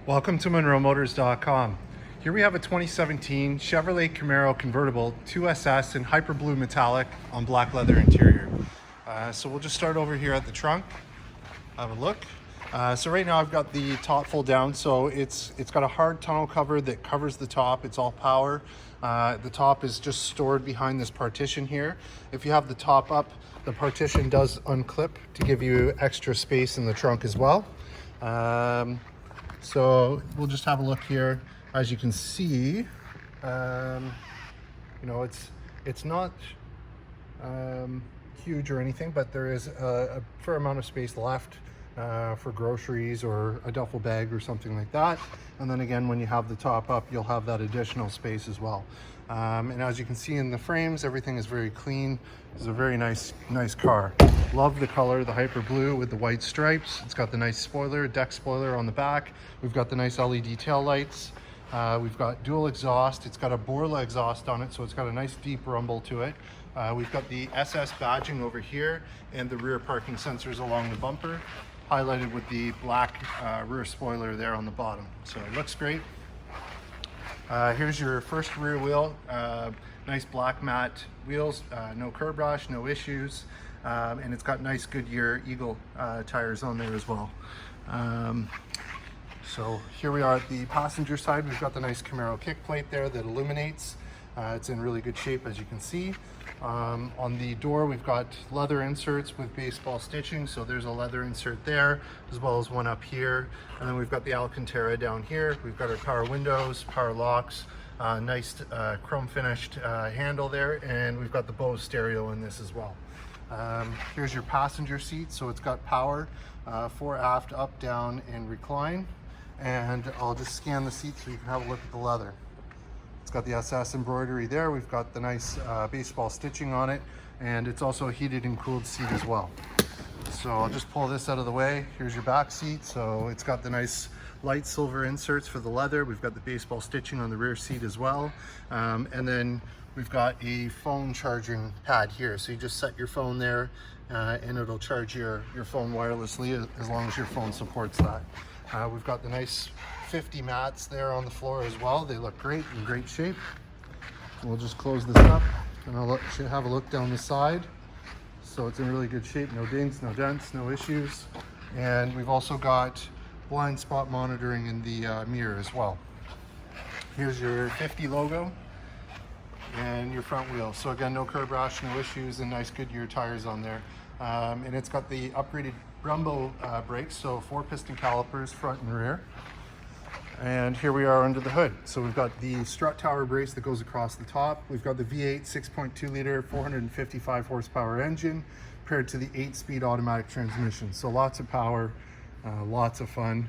Welcome to MunroMotors.com. Here we have a 2017 Chevrolet Camaro convertible 2SS in Hyper Blue Metallic on black leather interior. So we'll just start over here at the trunk, have a look. So right now I've got the top fold down, so it's got a hard tonneau cover that covers the top. It's all power. The top is just stored behind this partition here. If you have the top up, the partition does unclip to give you extra space in the trunk as well. So we'll just have a look here. As you can see, you know, it's not huge or anything, but there is a fair amount of space left for groceries or a duffel bag or something like that. And then again, when you have the top up, you'll have that additional space as well. And as you can see in the frames, everything is very clean. It's a very nice car. Love the color, the Hyper Blue with the white stripes. It's got the nice spoiler, deck spoiler on the back. We've got the nice LED tail lights. We've got dual exhaust. It's got a Borla exhaust on it, so it's got a nice deep rumble to it. We've got the SS badging over here and the rear parking sensors along the bumper, highlighted with the black rear spoiler there on the bottom. So it looks great. Here's your first rear wheel. Nice black matte wheels, no curb rash, no issues. And it's got nice Goodyear Eagle tires on there as well. So here we are at the passenger side. We've got the nice Camaro kick plate there that illuminates. It's in really good shape, as you can see. On the door, we've got leather inserts with baseball stitching. So there's a leather insert there, as well as one up here. And then we've got the Alcantara down here. We've got our power windows, power locks, nice chrome finished handle there. And we've got the Bose stereo in this as well. Here's your passenger seat. So it's got power, fore, aft, up, down, and recline. And I'll just scan the seat so you can have a look at the leather. It's got the SS embroidery there. We've got the nice baseball stitching on it, and it's also a heated and cooled seat as well. So I'll just pull this out of the way. Here's your back seat. So it's got the nice light silver inserts for the leather. We've got the baseball stitching on the rear seat as well. And then we've got a phone charging pad here. So you just set your phone there and it'll charge your phone wirelessly as long as your phone supports that. We've got the nice 50 mats there on the floor as well. They look great, in great shape. We'll just close this up and I'll have a look down the side. So it's in really good shape, no dings, no dents, no issues. And we've also got blind spot monitoring in the mirror as well. Here's your 50 logo and your front wheel. So again, no curb rash, no issues, and nice Goodyear tires on there. And it's got the upgraded Brembo brakes, so 4 piston calipers, front and rear. And here we are under the hood. So we've got the strut tower brace that goes across the top. We've got the V8 6.2 liter, 455 horsepower engine paired to the 8-speed automatic transmission. So lots of power, lots of fun.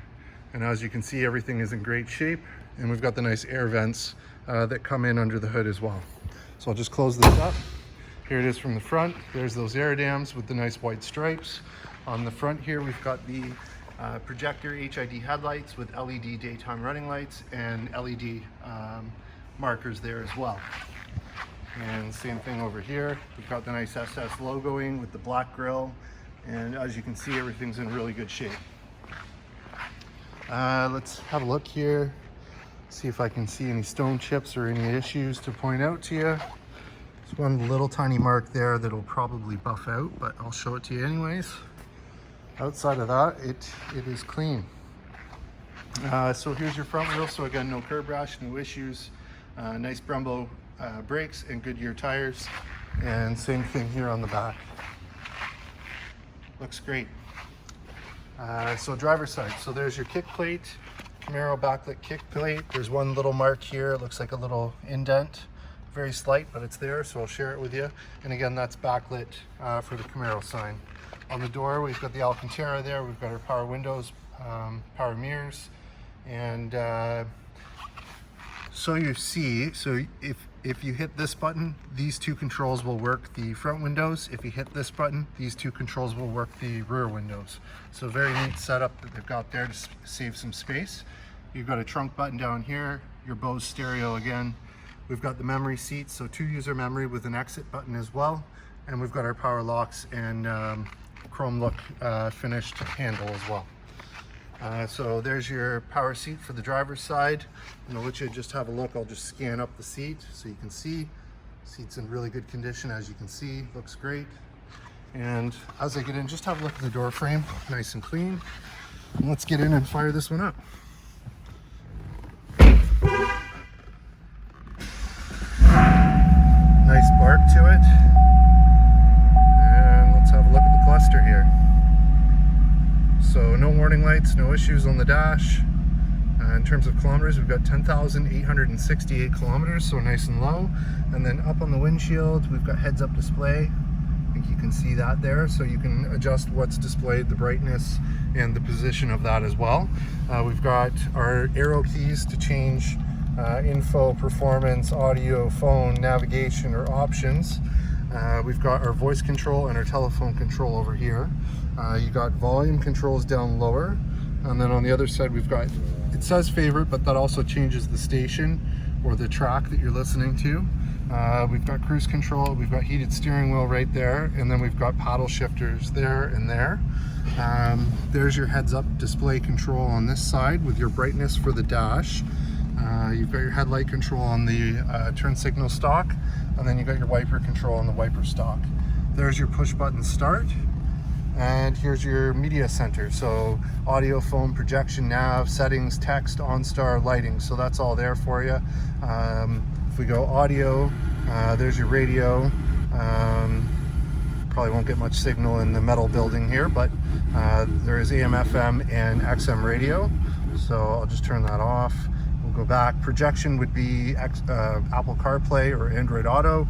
And as you can see, everything is in great shape. And we've got the nice air vents that come in under the hood as well. So I'll just close this up. Here it is from the front. There's those air dams with the nice white stripes. On the front here, we've got the projector HID headlights with LED daytime running lights and LED markers there as well. And same thing over here. We've got the nice SS logoing with the black grille. And as you can see, everything's in really good shape. Let's have a look here. See if I can see any stone chips or any issues to point out to you. There's one little tiny mark there that'll probably buff out, but I'll show it to you anyways. Outside of that, it is clean. So here's your front wheel. So again, no curb rash, no issues. Nice Brembo brakes and Goodyear tires. And same thing here on the back. Looks great. So driver's side. So there's your kick plate, Camaro backlit kick plate. There's one little mark here. It looks like a little indent. Very slight, but it's there, so I'll share it with you. And again, that's backlit for the Camaro sign. On the door, we've got the Alcantara there. We've got our power windows, power mirrors, and so you see. So if you hit this button, these two controls will work the front windows. If you hit this button, these two controls will work the rear windows. So very neat setup that they've got there to save some space. You've got a trunk button down here. Your Bose stereo again. We've got the memory seats, so 2 user memory with an exit button as well. And we've got our power locks and chrome look finished handle as well. So there's your power seat for the driver's side. And I'll let you just have a look. I'll just scan up the seat so you can see. Seat's in really good condition, as you can see. Looks great. And as I get in, just have a look at the door frame, nice and clean. And let's get in and fire this one up. Nice bark to it. And let's have a look at the cluster here. So no warning lights, no issues on the dash. In terms of kilometers, we've got 10,868 kilometers, so nice and low. And then up on the windshield, we've got heads-up display. I think you can see that there, so you can adjust what's displayed, the brightness, and the position of that as well. We've got our arrow keys to change info, performance, audio, phone, navigation, or options. We've got our voice control and our telephone control over here. You got volume controls down lower, and then on the other side we've got, it says favorite, but that also changes the station or the track that you're listening to. We've got cruise control, we've got heated steering wheel right there, and then we've got paddle shifters there and there. There's your heads-up display control on this side with your brightness for the dash. You've got your headlight control on the turn signal stalk, and then you've got your wiper control on the wiper stalk. There's your push button start, and here's your media center. So audio, phone, projection, nav, settings, text, OnStar, lighting. So that's all there for you. If we go audio, there's your radio. Probably won't get much signal in the metal building here, but there is AM, FM, and XM radio. So I'll just turn that off. Go back. Projection would be Apple CarPlay or Android Auto.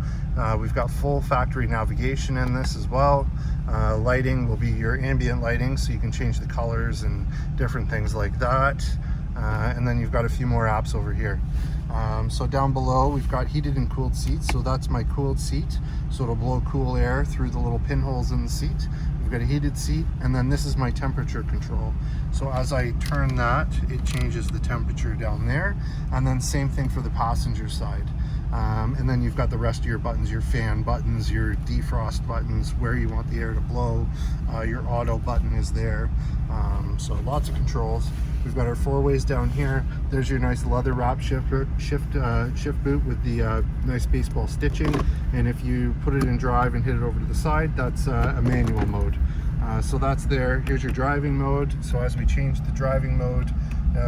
We've got full factory navigation in this as well. Lighting will be your ambient lighting, so you can change the colors and different things like that. And then you've got a few more apps over here. So down below we've got heated and cooled seats. So that's my cooled seat, so it'll blow cool air through the little pinholes in the seat. We've got a heated seat, and then this is my temperature control. So as I turn that, it changes the temperature down there. And then same thing for the passenger side. And then you've got the rest of your buttons, your fan buttons, your defrost buttons, where you want the air to blow. Your auto button is there. So lots of controls. We've got our four ways down here. There's your nice leather wrap shift boot with the nice baseball stitching. And if you put it in drive and hit it over to the side, that's a manual mode. So that's there. Here's your driving mode. So as we change the driving mode,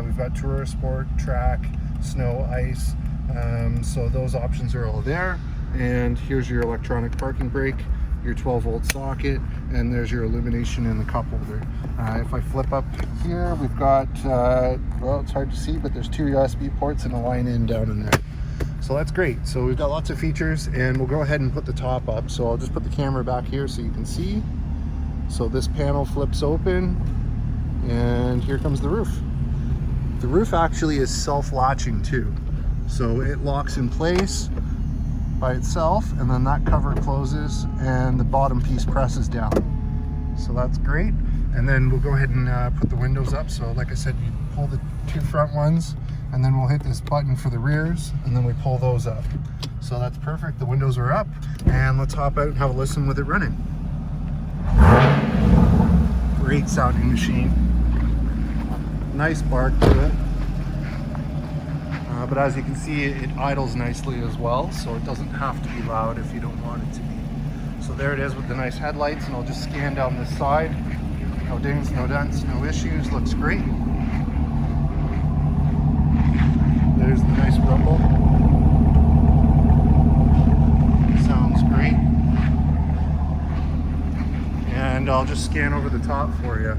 we've got Tourer, Sport, Track, Snow, Ice. So those options are all there. And here's your electronic parking brake, your 12-volt socket, and there's your illumination in the cup holder. If I flip up here, we've got, well, it's hard to see, but there's two USB ports and a line in down in there. So that's great. So we've got lots of features, and we'll go ahead and put the top up. So I'll just put the camera back here so you can see. So this panel flips open, and here comes the roof. The roof actually is self-latching too. So it locks in place by itself, and then that cover closes and the bottom piece presses down. So that's great. And then we'll go ahead and put the windows up. So like I said, you pull the two front ones, and then we'll hit this button for the rears, and then we pull those up. So that's perfect. The windows are up, and let's hop out and have a listen with it running. Great sounding machine. Nice bark to it. But as you can see, it idles nicely as well, so it doesn't have to be loud if you don't want it to be. So there it is with the nice headlights, and I'll just scan down this side. No dings, no dents, no issues, looks great. There's the nice rumble. Sounds great. And I'll just scan over the top for you.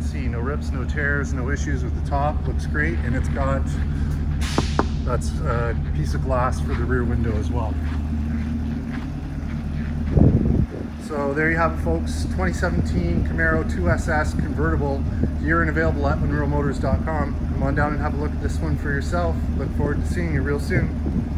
See, no rips, no tears, no issues with the top. Looks great, and it's got, that's a piece of glass for the rear window as well. So there you have it, folks. 2017 Camaro 2SS convertible here and available at MunroMotors.com. Come on down and have a look at this one for yourself. Look forward to seeing you real soon.